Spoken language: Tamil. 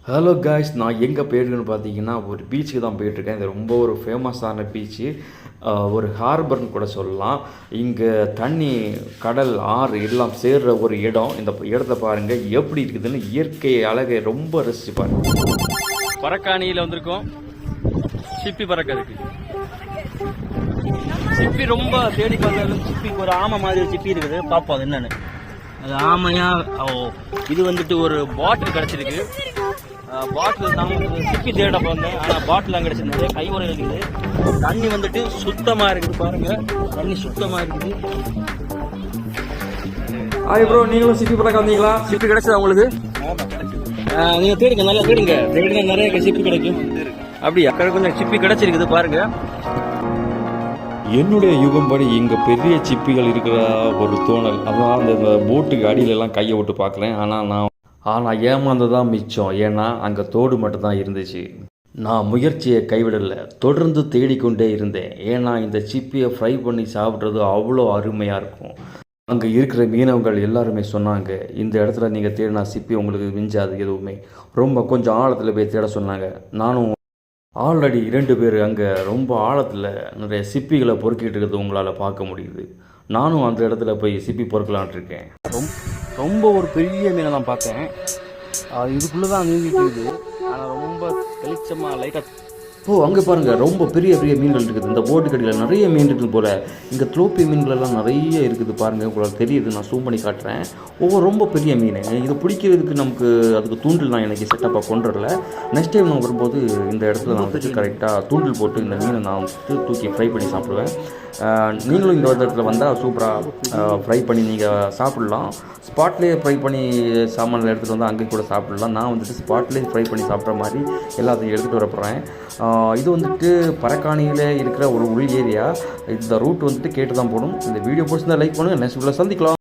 ஹலோ காய்ஸ், நான் எங்கே போயிருக்கேன்னு பார்த்தீங்கன்னா ஒரு பீச்சுக்கு தான் போயிட்டுருக்கேன். இது ரொம்ப ஒரு ஃபேமஸான பீச்சு, ஒரு ஹார்பர்னு கூட சொல்லலாம். இங்கே தண்ணி, கடல், ஆறு எல்லாம் சேர்கிற ஒரு இடம். இந்த இடத்த பாருங்கள் எப்படி இருக்குதுன்னு, இயற்கை அழகை ரொம்ப ரசிச்சு பாருங்கள். பறக்காணியில் வந்திருக்கோம். சிப்பி பறக்கிறதுக்கு சிப்பி ரொம்ப தேடி பார்த்தாலும் சிப்பிக்கு ஒரு ஆமை மாதிரி சிப்பி இருக்குது. பார்ப்போம் அது என்னன்னு. அது ஆமையா? இது வந்துட்டு ஒரு பாட்டில் கிடச்சிருக்கு. பாட்டில் தான் சிப்பி தேட போனேன், ஆனால் பாட்டிலாம் கிடச்சிருந்தது. கை உரை இருக்குது. தண்ணி வந்துட்டு சுத்தமாக இருக்குது. பாருங்க, தண்ணி சுத்தமாக இருக்குது. ஹாய் ப்ரோ, நீங்களும் சிப்பி பறக்க வந்தீங்களா? சிப்பி கிடைச்சதா உங்களுக்கு? நீங்கள் தேடுங்க, நல்லா தேடுங்க. நிறைய சிப்பி கிடைக்கும். அப்படியா? கொஞ்சம் சிப்பி கிடைச்சிருக்குது பாருங்க. என்னுடைய யுகம்படி இங்கே பெரிய சிப்பிகள் இருக்கிற ஒரு தோணல். அதான் அந்த போட்டுக்கு அடியிலெல்லாம் கையை விட்டு பார்க்குறேன். ஆனால் ஏமாந்ததான் மிச்சம். ஏன்னா அங்கே தோடு மட்டும்தான் இருந்துச்சு. நான் முயற்சியை கைவிடலை, தொடர்ந்து தேடிக்கொண்டே இருந்தேன். ஏன்னா இந்த சிப்பியை ஃப்ரை பண்ணி சாப்பிட்றது அவ்வளோ அருமையாக இருக்கும். அங்கே இருக்கிற மீனவர்கள் எல்லாருமே சொன்னாங்க, இந்த இடத்துல நீங்கள் தேடினா சிப்பி உங்களுக்கு மிஞ்சாது எதுவுமே. கொஞ்சம் ஆழத்தில் போய் தேட சொன்னாங்க. நானும் ஆல்ரெடி 2 பேர் அங்கே ரொம்ப ஆழத்தில் நிறைய சிப்பிகளை பொறுக்கிட்டு இருக்கிறது உங்களால் பார்க்க முடியுது. நானும் அந்த இடத்துல போய் சிப்பி பொறுக்கலான் இருக்கேன். ரொம்ப ஒரு பெரிய மீனை தான் பார்த்தேன். இதுக்குள்ளே தான் நீந்திட்டு இருக்குது. ஆனால் ரொம்ப வெளிச்சமாக லைட்டாக. அங்கே பாருங்கள், ரொம்ப பெரிய மீன்கள் இருக்குது. இந்த போட்டு கடியில் நிறைய மீன் இருக்குது போல். இங்கே த்ரோப்பி மீன்களெல்லாம் நிறைய இருக்குது பாருங்கள், உங்களுக்கு தெரியுது. நான் ஜூம் பண்ணி காட்டுறேன். ரொம்ப பெரிய மீன். இது பிடிக்கிறதுக்கு நமக்கு அதுக்கு தூண்டில் நான் எனக்கு செட்டப்பாக கொண்டுடல. நெக்ஸ்ட் டைம் நான் வரும்போது இந்த இடத்துல நான் வந்துட்டு கரெக்டாக தூண்டில் போட்டு இந்த மீனை நான் வந்துட்டு தூக்கி ஃப்ரை பண்ணி சாப்பிடுவேன். நீங்களும் இந்த இடத்துல வந்தால் சூப்பராக ஃப்ரை பண்ணி நீங்கள் சாப்பிட்லாம். ஸ்பாட்லேயே ஃப்ரை பண்ணி சாமான்கள் எடுத்துகிட்டு வந்து அங்கே கூட சாப்பிட்லாம். நான் வந்துட்டு ஸ்பாட்லேயே ஃப்ரை பண்ணி சாப்பிட்ற மாதிரி எல்லாத்தையும் எடுத்துகிட்டு வர போகிறேன். இது வந்துட்டு பறக்காணியில் இருக்கிற ஒரு உள் ஏரியா. இந்த ரூட் வந்துட்டு கேட்டு தான் போகணும். இந்த வீடியோ பிடிச்சிருந்தா லைக் பண்ணுங்கள். நெக்ஸ்ட் வீடியோவில் சந்திக்கலாம்.